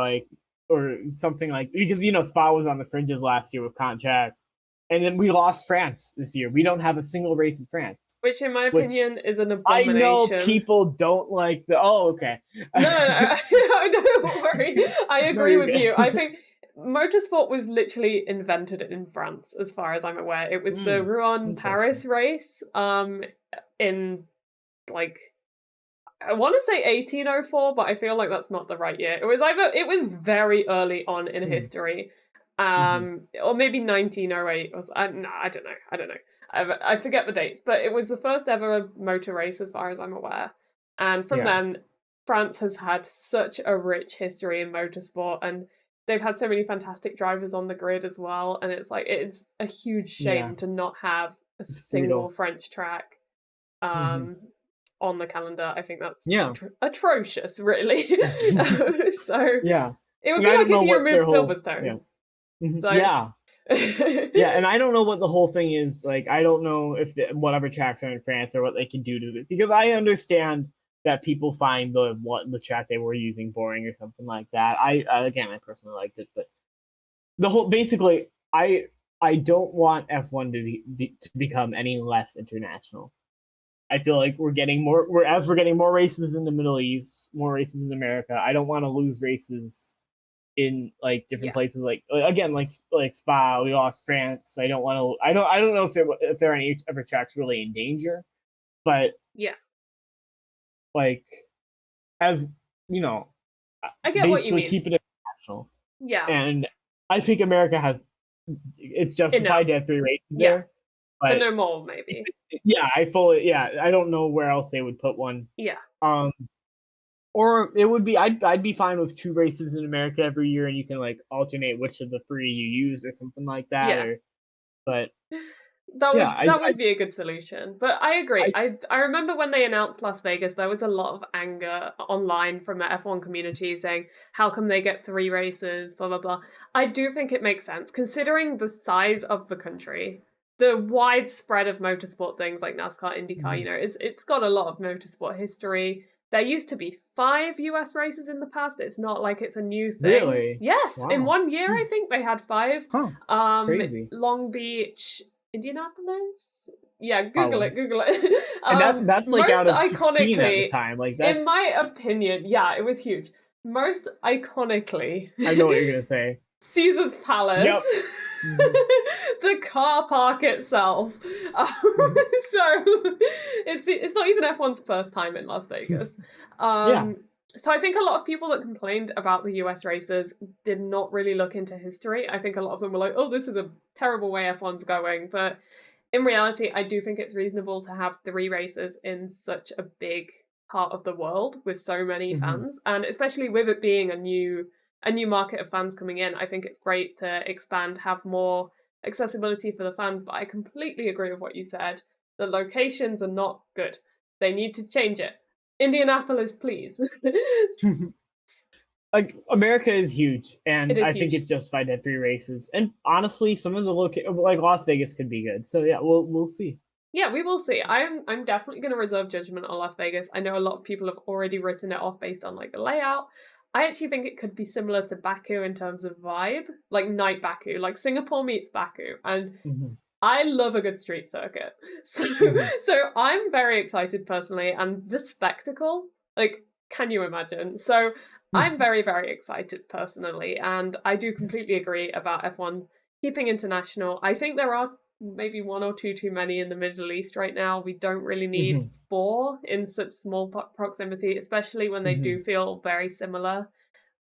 S2: something like, because Spa was on the fringes last year with contracts, and then we lost France this year. We don't have a single race in France.
S1: Which, in my opinion, is an abomination.
S2: I know people don't like the. Oh, okay.
S1: No, don't worry. I agree with you. I think motorsport was literally invented in France, as far as I'm aware. It was the Rouen Paris race. In like, I want to say 1804, but I feel like that's not the right year. It was very early on in history, or maybe 1908. I don't know. I forget the dates, but it was the first ever motor race as far as I'm aware. And from then, France has had such a rich history in motorsport, and they've had so many fantastic drivers on the grid as well. And it's like, it's a huge shame to not have a single French track on the calendar. I think that's atrocious, really. So it would be like if you removed Silverstone. So,
S2: and I don't know what the whole thing is. Like, I don't know if whatever tracks are in France or what they can do to it, because I understand that people find the track they were using boring or something like that. I personally liked it, but basically, I don't want F1 to become any less international. I feel like we're getting more races in the Middle East, more races in America. I don't want to lose races in like different places, like again, like Spa, we lost France. I don't want to. I don't know if there are any other tracks really in danger, but like, as you know,
S1: I get what you mean.
S2: Keep it international.
S1: Yeah,
S2: and I think America it's justified to have 3 races there, but
S1: no more maybe.
S2: I don't know where else they would put one. Or it would be, I'd be fine with 2 races in America every year, and you can like alternate which of the 3 you use or something like that. But
S1: That would be a good solution. But I agree.
S2: I
S1: I remember when they announced Las Vegas, there was a lot of anger online from the F1 community saying, how come they get 3 races, blah blah blah. I do think it makes sense considering the size of the country, the widespread of motorsport things like NASCAR, IndyCar, you know, it's got a lot of motorsport history. There used to be 5 US races in the past. It's not like it's a new thing.
S2: really,
S1: Yes, in
S2: wow,
S1: 1 year I think they had 5.
S2: huh, crazy.
S1: Long Beach, Indianapolis? Yeah, Google it,
S2: Probably.
S1: Google it.
S2: And that's like
S1: Most
S2: out of 16 at the
S1: iconically,
S2: time. Like
S1: in
S2: that's
S1: my opinion, yeah, it was huge. Most iconically,
S2: I know what you're gonna say.
S1: Caesar's Palace,
S2: Yep. Mhm.
S1: the car park itself. So it's not even F1's first time in Las Vegas.
S2: Yeah.
S1: So I think a lot of people that complained about the US races did not really look into history. I think a lot of them were like, "Oh, this is a terrible way F1's going," but in reality, I do think it's reasonable to have 3 races in such a big part of the world with so many
S2: Mhm.
S1: fans, and especially with it being a new market of fans coming in, I think it's great to expand, have more accessibility for the fans. But I completely agree with what you said. The locations are not good. They need to change it. Indianapolis, please.
S2: Like America is huge,
S1: It
S2: and
S1: is
S2: I think
S1: huge.
S2: it's justified to have 3 races. And honestly, some of the like Las Vegas could be good. So yeah, we'll see.
S1: Yeah, we will see. I'm definitely going to reserve judgment on Las Vegas. I know a lot of people have already written it off based on like the layout. I actually think it could be similar to Baku in terms of vibe, like night Baku, like Singapore meets Baku, and
S2: Hmm.
S1: I love a good street circuit. So
S2: Hmm.
S1: so I'm very excited personally, and the spectacle, like, can you imagine? So I'm very, very excited personally, and I do completely agree about F1 keeping international. I think there are maybe 1 or 2 too many in the Middle East right now. We don't really need
S2: Hmm.
S1: 4 in such small proximity, especially when they
S2: Hmm.
S1: do feel very similar.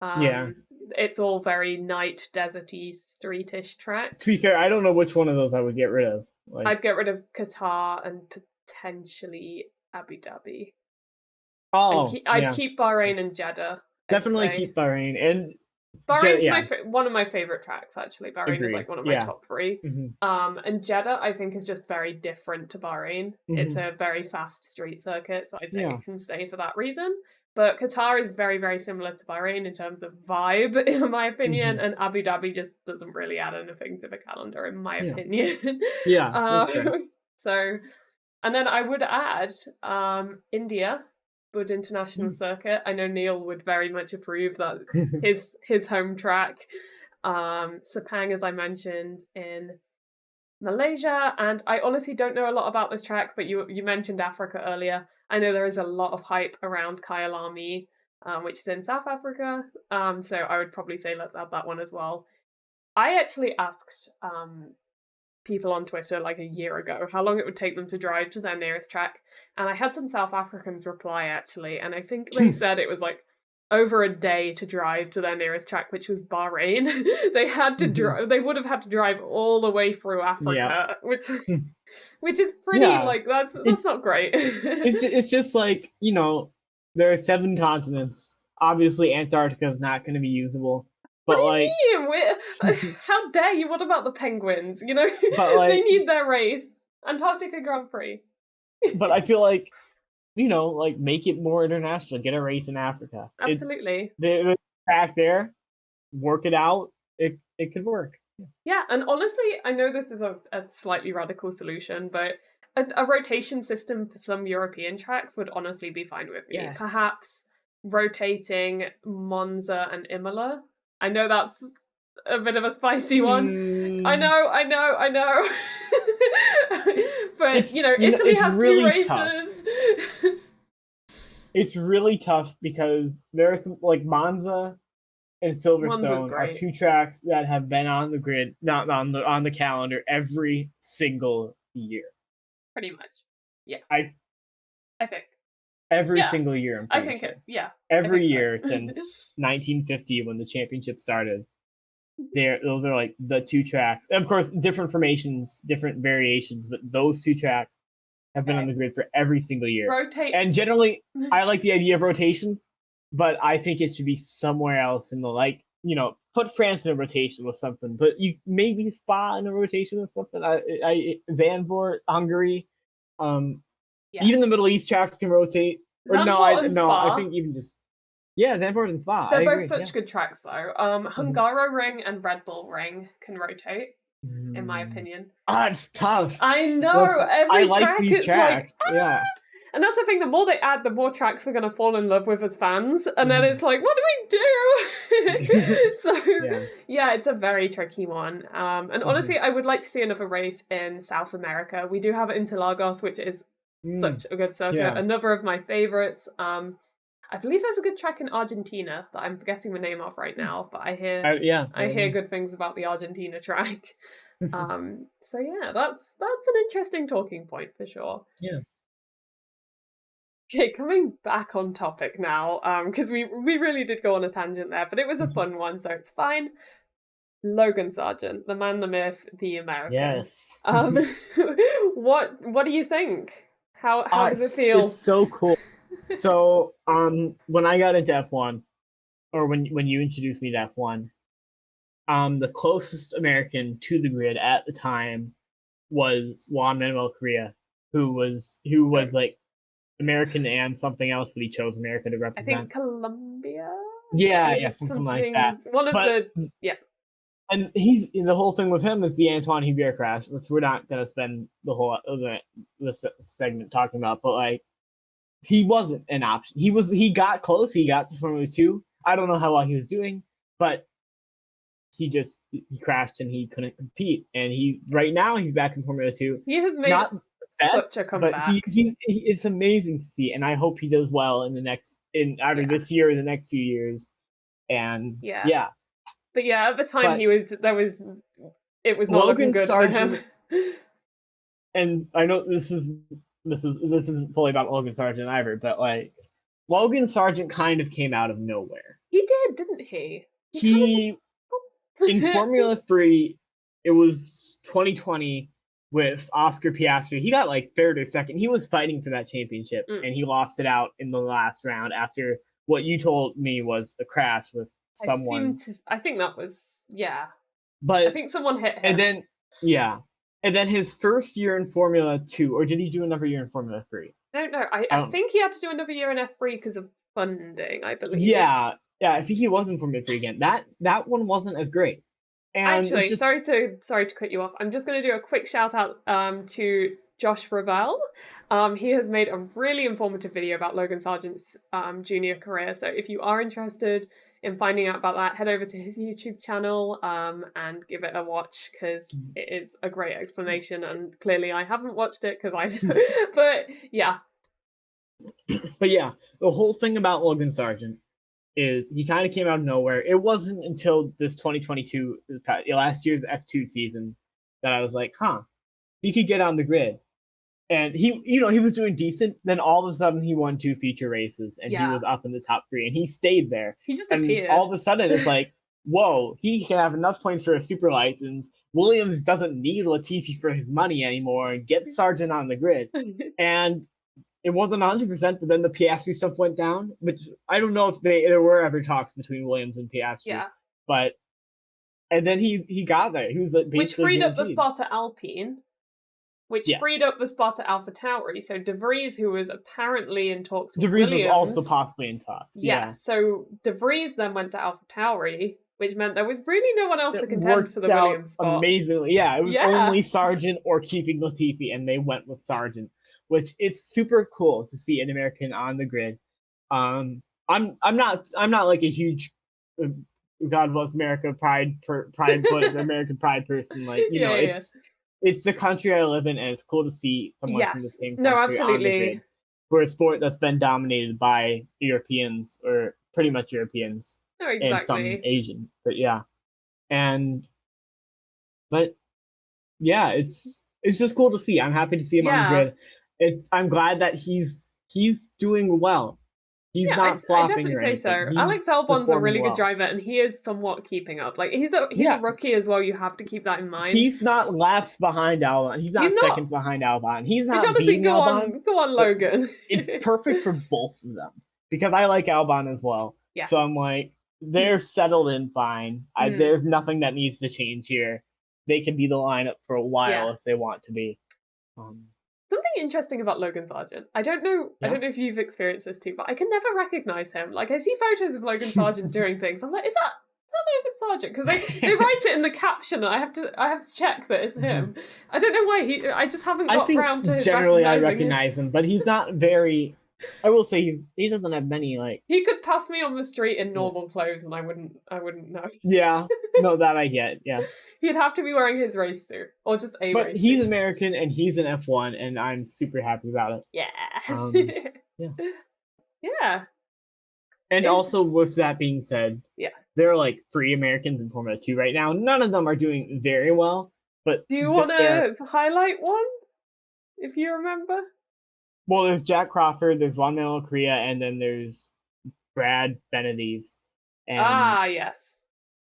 S2: Yeah.
S1: It's all very night, deserty, streetish
S2: To be
S1: tracks.
S2: fair, I don't know which one of those I would get rid of. Like,
S1: I'd get rid of Qatar and potentially Abu Dhabi.
S2: oh
S1: I'd
S2: yeah,
S1: keep Bahrain and Jeddah, I'd
S2: definitely
S1: say.
S2: keep Bahrain and
S1: Bahrain's
S2: yeah,
S1: one of my favorite tracks actually. Bahrain is like
S2: agree.
S1: one of my
S2: Yeah.
S1: top 3.
S2: Hmm.
S1: And Jeddah I think is just very different to Bahrain. It's
S2: Hmm.
S1: a very fast street circuit, so I'd say
S2: Yeah.
S1: it can stay for that reason. But Qatar is very, very similar to Bahrain in terms of vibe, in my opinion,
S2: Hmm.
S1: and Abu Dhabi just doesn't really add anything to the calendar, in my
S2: Yeah.
S1: opinion.
S2: Yeah. That's fair.
S1: So and then I would add India, Bud International
S2: Mm.
S1: Circuit. I know Neil would very much approve that his home track. Sepang, as I mentioned, in Malaysia, and I honestly don't know a lot about this track, but you mentioned Africa earlier. I know there is a lot of hype around Kyalami, which is in South Africa. So I would probably say let's add that one as well. I actually asked people on Twitter like a year ago how long it would take them to drive to their nearest track. And I had some South Africans reply actually, and I think they said it was like over a day to drive to their nearest track, which was Bahrain. They had to
S2: Hmm.
S1: drive. They would have had to drive all the way through
S2: Yeah.
S1: Africa, which is pretty
S2: Yeah.
S1: like that's
S2: It's
S1: not great.
S2: it's just like, there are 7 continents. Obviously, Antarctica is not going to be usable,
S1: What
S2: but
S1: do
S2: like,
S1: you mean? How dare you? What about the penguins? You know,
S2: but
S1: they
S2: like,
S1: need their race. Antarctica Grand Prix.
S2: but I feel like, like make it more international. Get a race in Africa.
S1: Absolutely.
S2: The track there, work it out. It could work.
S1: Yeah, and honestly, I know this is a slightly radical solution, but a rotation system for some European tracks would honestly be fine with me.
S2: Yes.
S1: Perhaps rotating Monza and Imola. I know that's a bit of a spicy one.
S2: Hmm.
S1: I know. But,
S2: It's
S1: Italy
S2: it's
S1: has 2
S2: really tough.
S1: races.
S2: It's really tough because there are some like Monza and
S1: Monza's
S2: Silverstone are
S1: great,
S2: 2 tracks that have been on the grid, not on the calendar every single year.
S1: pretty much. Yeah,
S2: I
S1: I think.
S2: every
S1: Yeah,
S2: single year, I'm
S1: I
S2: pretty
S1: think
S2: sure.
S1: yeah, I
S2: Every
S1: think
S2: year
S1: so.
S2: since 1950 when the championship started. Those are like the 2 tracks. And of course, different formations, different variations, but those 2 tracks have been on
S1: Okay.
S2: the grid for every single year.
S1: Rotate.
S2: And generally, I like the idea of rotations, but I think it should be somewhere else in the like put France in a rotation with something, but you maybe Spa in a rotation with something. Zandvoort, Hungary,
S1: Yeah.
S2: even the Middle East tracks can rotate. Or
S1: Zandvoort and
S2: I
S1: Spa.
S2: think even just Zandvoort and Spa.
S1: They're
S2: I
S1: both
S2: agree.
S1: such
S2: Yeah.
S1: good tracks, though. Hungaroring and Red Bull Ring can rotate, in my opinion.
S2: It's tough.
S1: I know,
S2: I
S1: every
S2: like
S1: track,
S2: these
S1: it's like,
S2: tracks. Yeah.
S1: And that's the thing, the more they add, the more tracks we're going to fall in love with as fans. And then it's like, what do we do? So, yeah, it's a very tricky one. And honestly, I would like to see another race in South America. We do have Interlagos, which is such a good circuit.
S2: Yeah.
S1: Another of my favorites. I believe there's a good track in Argentina that I'm forgetting the name of right now, but I hear good things about the Argentina track. So yeah, that's an interesting talking point for sure.
S2: Yeah.
S1: Okay, coming back on topic now, because we really did go on a tangent there, but it was a fun one, so it's fine. Logan Sargent, the man, the myth, the American.
S2: Yes.
S1: What do you think? How does it feel?
S2: It's so cool. So, when I got into F1, or when you introduced me to F1, the closest American to the grid at the time was Juan Manuel Correa, who was like American and something else, but he chose America to represent.
S1: I think Colombia.
S2: Yeah, something like that.
S1: One of
S2: And the whole thing with him is the Antoine Hubert crash, which we're not gonna spend the whole the segment talking about, but like he wasn't an option. He got close. He got to Formula 2. I don't know how well he was doing, but he crashed and he couldn't compete. And right now he's back in Formula 2.
S1: He has made
S2: not best,
S1: such a comeback.
S2: But it's amazing to see, and I hope he does well in either this year or the next few years. And yeah.
S1: But yeah, at the time it was not
S2: Logan
S1: looking good
S2: Sargent,
S1: for him.
S2: And I know this isn't fully about Logan Sargent either, but like Logan Sargent kind of came out of nowhere.
S1: He did, didn't he?
S2: He in Formula 3, it was 2020 with Oscar Piastri. He got like third or second. He was fighting for that championship, and he lost it out in the last round after what you told me was a crash with someone.
S1: I think that was
S2: But
S1: I think someone hit him.
S2: And then his first year in Formula 2, or did he do another year in Formula 3?
S1: I don't know. I think he had to do another year in F3 because of funding, I believe.
S2: Yeah, I think he was in Formula 3 again. That one wasn't as great. And
S1: actually, sorry to cut you off. I'm just going to do a quick shout out to Josh Ravel. He has made a really informative video about Logan Sargent's junior career. So if you are interested in finding out about that, head over to his YouTube channel and give it a watch, because it is a great explanation. And clearly I haven't watched it because but yeah.
S2: But yeah, the whole thing about Logan Sargent is he kind of came out of nowhere. It wasn't until this 2022, last year's F2 season, that I was like, he could get on the grid. And he was doing decent. Then all of a sudden he won 2 feature races and he was up in the top 3 and he stayed there.
S1: He just appeared.
S2: All of a sudden it's like, whoa, he can have enough points for a super license. Williams doesn't need Latifi for his money anymore, and get Sargent on the grid. And it wasn't 100%, but then the Piastri stuff went down, which I don't know if there were ever talks between Williams and Piastri.
S1: Yeah.
S2: But and then he got there. He was basically
S1: which freed up the spot at Alpine. Which freed up the spot at AlphaTauri. So De Vries, who was apparently in talks with Williams...
S2: De Vries was also possibly in talks.
S1: Yeah, so De Vries then went to AlphaTauri, which meant there was really no one else to contend for the Williams spot.
S2: Amazingly. Yeah, it was only Sargent or keeping Latifi, and they went with Sargent, which it's super cool to see an American on the grid. I'm not like a huge God bless America American pride person. Like, it's the country I live in, and it's cool to see someone from the same country
S1: absolutely.
S2: on the grid for a sport that's been dominated by Europeans, or pretty much Europeans, and some Asian. But it's just cool to see. I'm happy to see him on the grid. I'm glad that he's doing well. He's not flopping. I definitely say so.
S1: Alex Albon's a really good driver, and he is somewhat keeping up. Like he's a rookie as well. You have to keep that in mind.
S2: He's not laps behind Albon. He's not seconds behind Albon. He's not beating Albon.
S1: Go on, Logan.
S2: It's perfect for both of them, because I like Albon as well.
S1: Yeah.
S2: So I'm like, they're settled in fine. There's nothing that needs to change here. They can be the lineup for a while if they want to be.
S1: Something interesting about Logan Sargent. I don't know if you've experienced this too, but I can never recognize him. Like, I see photos of Logan Sargent doing things. I'm like, is that Logan Sargent? Because they write it in the caption, and I have to check that it's him. I don't know why I just haven't got round to
S2: generally I
S1: recognizing
S2: recognize him, but he's not very. I will say he doesn't have many like.
S1: He could pass me on the street in normal clothes, and I wouldn't know.
S2: Yeah, no, that I get. Yeah,
S1: he'd have to be wearing his race suit or just a.
S2: But
S1: race
S2: he's
S1: suit.
S2: American and he's an F1, and I'm super happy about it.
S1: Yeah. Yeah.
S2: And also, with that being said, there are like 3 Americans in Formula 2 right now. None of them are doing very well. But
S1: do you want to highlight one, if you remember?
S2: Well, there's Jack Crawford, there's Juan Manuel Correa, and then there's Brad Benavides. And
S1: yes.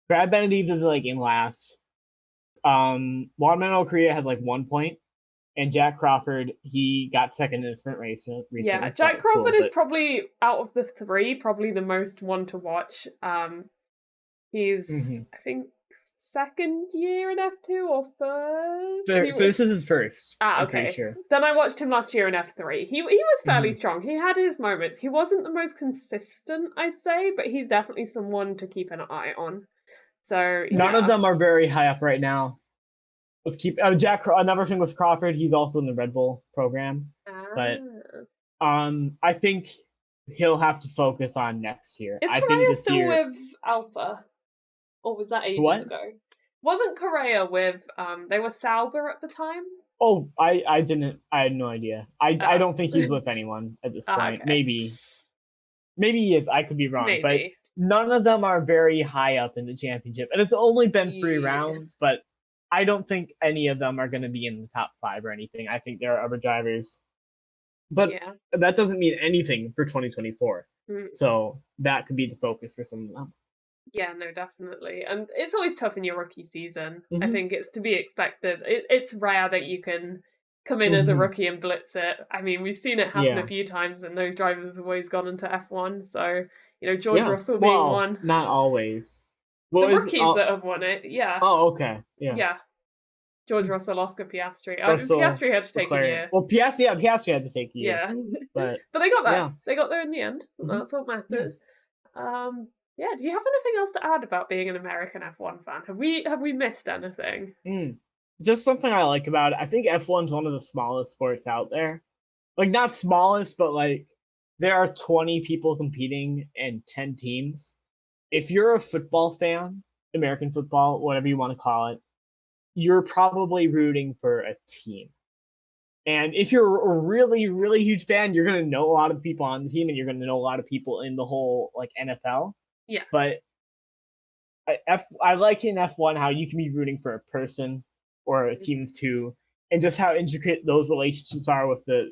S2: Brad Benavides is like in last. Juan Manuel Correa has like 1 point, and Jack Crawford, he got second in the sprint race recently.
S1: Yeah, Jack Crawford is probably, out of the 3, probably the most one to watch. He's, I think, second year in F2 or third?
S2: This is his first.
S1: Okay.
S2: I'm pretty sure.
S1: Then I watched him last year in F3. He was fairly strong. He had his moments. He wasn't the most consistent, I'd say, but he's definitely someone to keep an eye on. So
S2: none of them are very high up right now. Let's keep another thing with Crawford. He's also in the Red Bull program, but I think he'll have to focus on next year.
S1: Is Correa still with Alpha, or was that ages ago? Wasn't Correa with? They were Sauber at the time.
S2: Oh, I had no idea. I don't think he's with anyone at this point. Okay. Maybe he is. I could be wrong, but none of them are very high up in the championship, and it's only been 3 rounds, but I don't think any of them are going to be in the top 5 or anything. I think there are other drivers, but that doesn't mean anything for 2024. So that could be the focus for some of them.
S1: Yeah, no, definitely. And it's always tough in your rookie season. I think it's to be expected. It's rare that you can come in as a rookie and blitz it. I mean, we've seen it happen a few times, and those drivers have always gone into F1. So, George Russell being one.
S2: Not always.
S1: The rookies that have won it,
S2: Oh, okay. Yeah.
S1: George Russell, Oscar Piastri. Piastri had to take a year.
S2: Well, Piastri had to take a year.
S1: Yeah.
S2: But
S1: they got there. Yeah. They got there in the end. That's what matters. Yeah. Do you have anything else to add about being an American F1 fan? Have we missed anything?
S2: Just something I like about it. I think F1's one of the smallest sports out there. Like, not smallest, but like there are 20 people competing and 10 teams. If you're a football fan, American football, whatever you want to call it, you're probably rooting for a team. And if you're a really, really huge fan, you're going to know a lot of people on the team, and you're going to know a lot of people in the whole like NFL.
S1: Yeah.
S2: But I like in F1 how you can be rooting for a person or a team of 2, and just how intricate those relationships are with the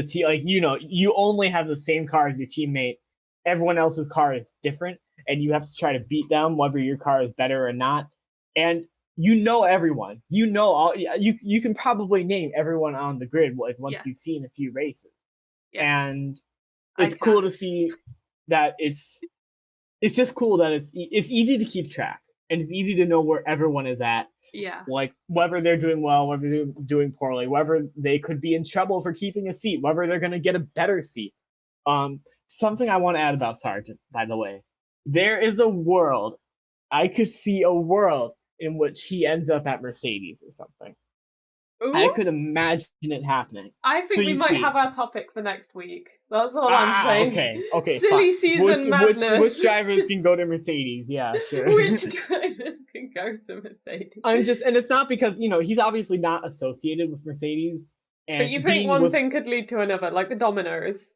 S2: team. Like, you only have the same car as your teammate. Everyone else's car is different, and you have to try to beat them, whether your car is better or not. And everyone. You can probably name everyone on the grid once you've seen a few races. Yeah. And it's cool to see that it's just cool that it's easy to keep track, and it's easy to know where everyone is at.
S1: Yeah.
S2: Like, whether they're doing well, whether they're doing poorly, whether they could be in trouble for keeping a seat, whether they're going to get a better seat. Something I want to add about Sargent, by the way. There is a world, I could see a world in which he ends up at Mercedes or something. Ooh. I could imagine it happening.
S1: I think we might have our topic for next week. That's all I'm saying.
S2: Okay.
S1: Silly season madness.
S2: Which drivers can go to Mercedes? Yeah, sure.
S1: Which drivers can go to Mercedes?
S2: And it's not because, he's obviously not associated with Mercedes.
S1: But you think one thing could lead to another, like the dominoes?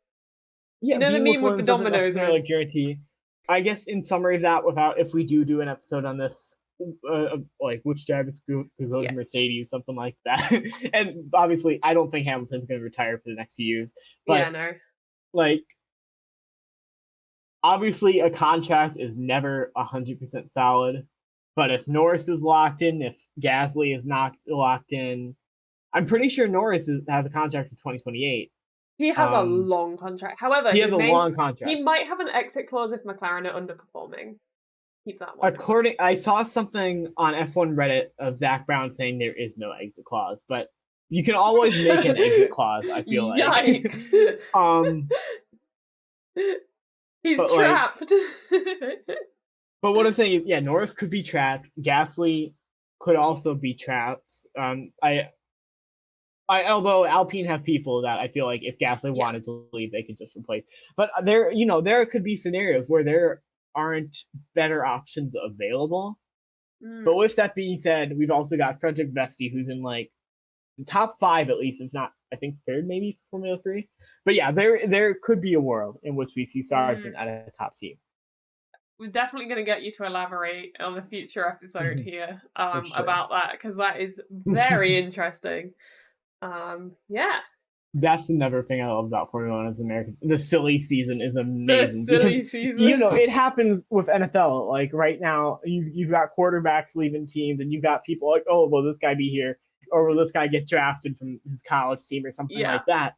S2: Yeah,
S1: the meme with the dominoes.
S2: Like guarantee. I guess in summary of that, if we do an episode on this, like which drivers could go to Mercedes, something like that. And obviously, I don't think Hamilton's going to retire for the next few years. But, like, obviously, a contract is never 100% solid. But if Norris is locked in, if Gasly is not locked in, I'm pretty sure Norris has a contract for 2028.
S1: He has a long contract. However,
S2: he has a long
S1: he
S2: contract.
S1: might have an exit clause if McLaren are underperforming. Keep that one in mind.
S2: I saw something on F1 Reddit of Zach Brown saying there is no exit clause, but you can always make an exit clause, I feel like.
S1: Yikes. He's
S2: but
S1: trapped.
S2: But what I'm saying is, yeah, Norris could be trapped. Gasly could also be trapped. Although Alpine have people that I feel like if Gasly wanted to leave, they could just replace. But there could be scenarios where there aren't better options available. But with that being said, we've also got Frederick Vesti, who's in like the top 5 at least, if not, I think third maybe for Formula 3. But yeah, there could be a world in which we see Sargent at a top team.
S1: We're definitely going to get you to elaborate on a future episode here about that, because that is very interesting. Yeah.
S2: That's another thing I love about Formula 1 as American. The silly season is amazing.
S1: The silly season.
S2: It happens with NFL. Like right now, you've got quarterbacks leaving teams, and you've got people like, oh, will this guy be here? Or will this guy get drafted from his college team or something like that?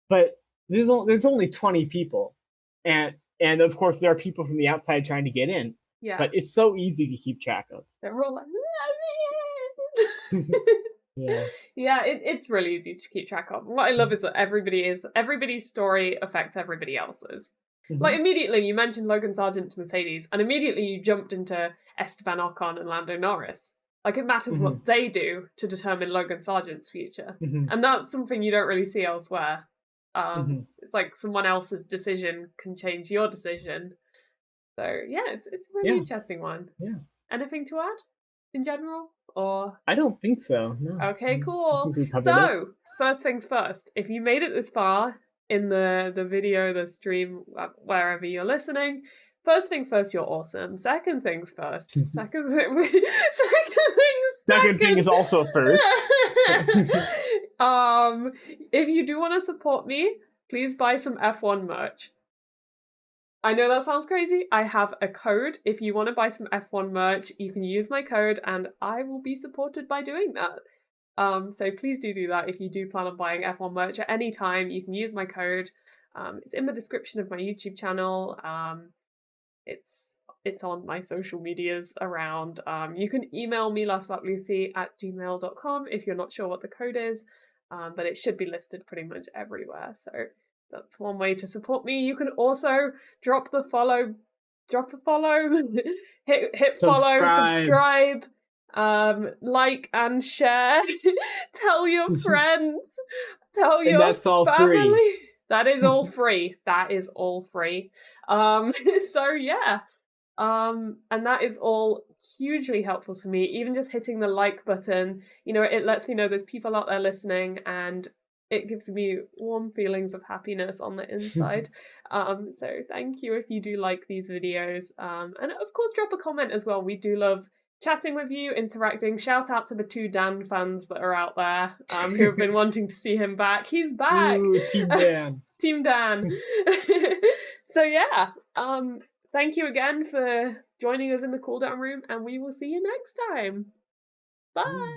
S2: But there's only 20 people. And of course, there are people from the outside trying to get in.
S1: Yeah.
S2: But it's so easy to keep track of.
S1: They're all like,
S2: yeah.
S1: Yeah, it's really easy to keep track of. What I love is that everybody's story affects everybody else's. Like immediately you mentioned Logan Sargent to Mercedes, and immediately you jumped into Esteban Ocon and Lando Norris. Like it matters what they do to determine Logan Sargent's future. And that's something you don't really see elsewhere. It's like someone else's decision can change your decision. So yeah, it's a really interesting one.
S2: Yeah.
S1: Anything to add in general? Or
S2: I don't think so. No.
S1: Okay, cool. So, first things first, if you made it this far in the video, the stream, wherever you're listening, first things first, you're awesome. Second things first. Second thing
S2: is also first.
S1: If you do want to support me, please buy some F1 merch. I know that sounds crazy. I have a code. If you want to buy some F1 merch, you can use my code and I will be supported by doing that. So please do that if you do plan on buying F1 merch at any time. You can use my code. It's in the description of my YouTube channel. It's on my social medias around. You can email me LastLapLucy@gmail.com if you're not sure what the code is, but it should be listed pretty much everywhere. So that's one way to support me. You can also drop the follow, hit follow, subscribe, like and share, tell your friends, tell your
S2: that's all
S1: family.
S2: Free.
S1: That is all free. That is all free. So yeah. And that is all hugely helpful to me. Even just hitting the like button, it lets me know there's people out there listening, and it gives me warm feelings of happiness on the inside. So thank you if you do like these videos. And of course, drop a comment as well. We do love chatting with you, interacting. Shout out to the 2 Dan fans that are out there who have been wanting to see him back. He's back.
S2: Ooh, Team Dan.
S1: Team Dan. So yeah, thank you again for joining us in the Cooldown Room, and we will see you next time. Bye!